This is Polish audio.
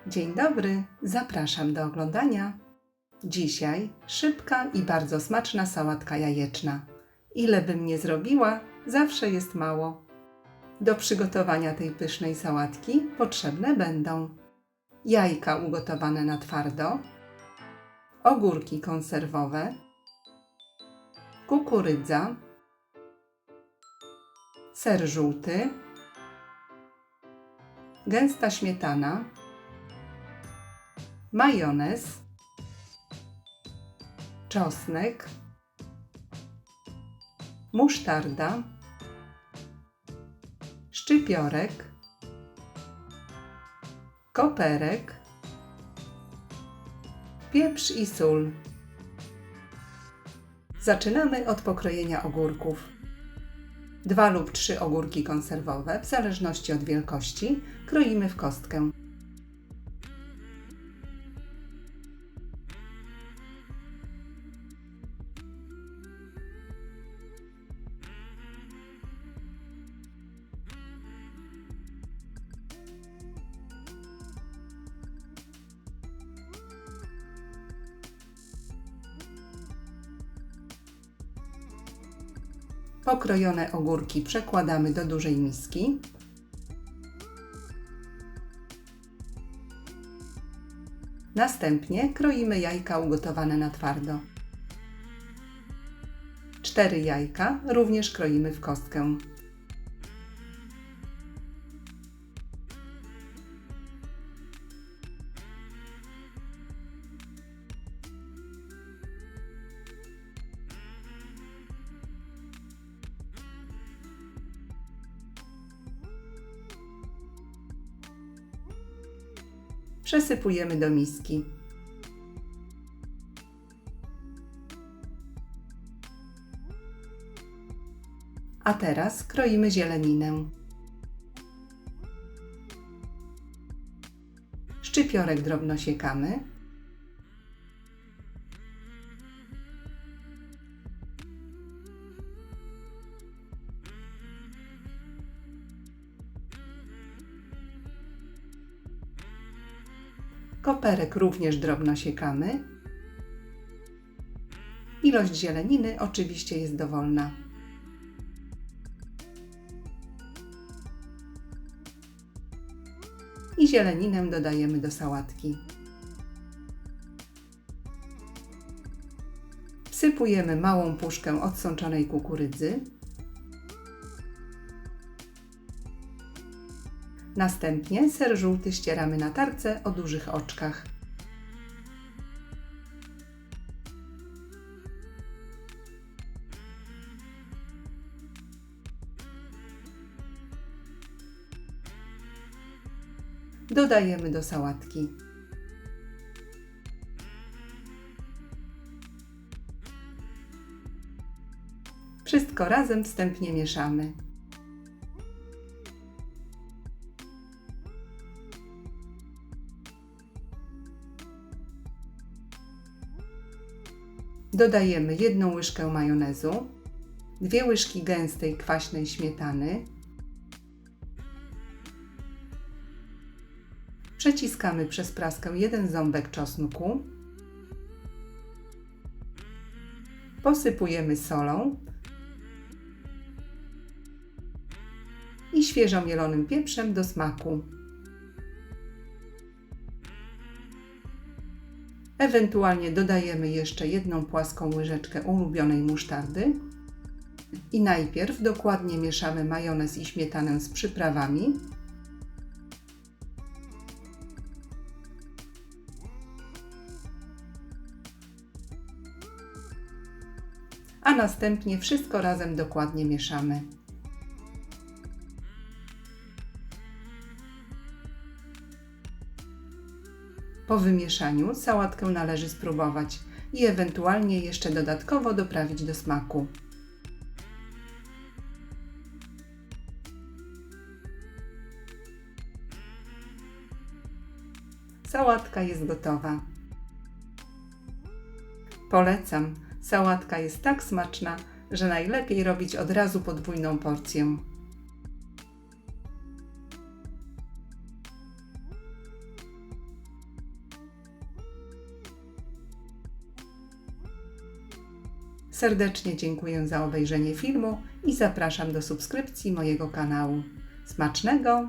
Dzień dobry, zapraszam do oglądania. Dzisiaj szybka i bardzo smaczna sałatka jajeczna. Ile bym nie zrobiła, zawsze jest mało. Do przygotowania tej pysznej sałatki potrzebne będą jajka ugotowane na twardo, ogórki konserwowe, kukurydza, ser żółty, gęsta śmietana, majonez, czosnek, musztarda, szczypiorek, koperek, pieprz i sól. Zaczynamy od pokrojenia ogórków. 2 lub 3 ogórki konserwowe, w zależności od wielkości, kroimy w kostkę. Pokrojone ogórki przekładamy do dużej miski. Następnie kroimy jajka ugotowane na twardo. 4 jajka również kroimy w kostkę. Przesypujemy do miski. A teraz kroimy zieleninę. Szczypiorek drobno siekamy. Koperek również drobno siekamy. Ilość zieleniny oczywiście jest dowolna. I zieleninę dodajemy do sałatki. Wsypujemy małą puszkę odsączonej kukurydzy. Następnie ser żółty ścieramy na tarce o dużych oczkach. Dodajemy do sałatki. Wszystko razem wstępnie mieszamy. Dodajemy 1 łyżkę majonezu, 2 łyżki gęstej kwaśnej śmietany. Przeciskamy przez praskę 1 ząbek czosnku. Posypujemy solą i świeżo mielonym pieprzem do smaku. Ewentualnie dodajemy jeszcze 1 płaską łyżeczkę ulubionej musztardy i najpierw dokładnie mieszamy majonez i śmietanę z przyprawami. A następnie wszystko razem dokładnie mieszamy. Po wymieszaniu sałatkę należy spróbować i ewentualnie jeszcze dodatkowo doprawić do smaku. Sałatka jest gotowa. Polecam, sałatka jest tak smaczna, że najlepiej robić od razu podwójną porcję. Serdecznie dziękuję za obejrzenie filmu i zapraszam do subskrypcji mojego kanału. Smacznego!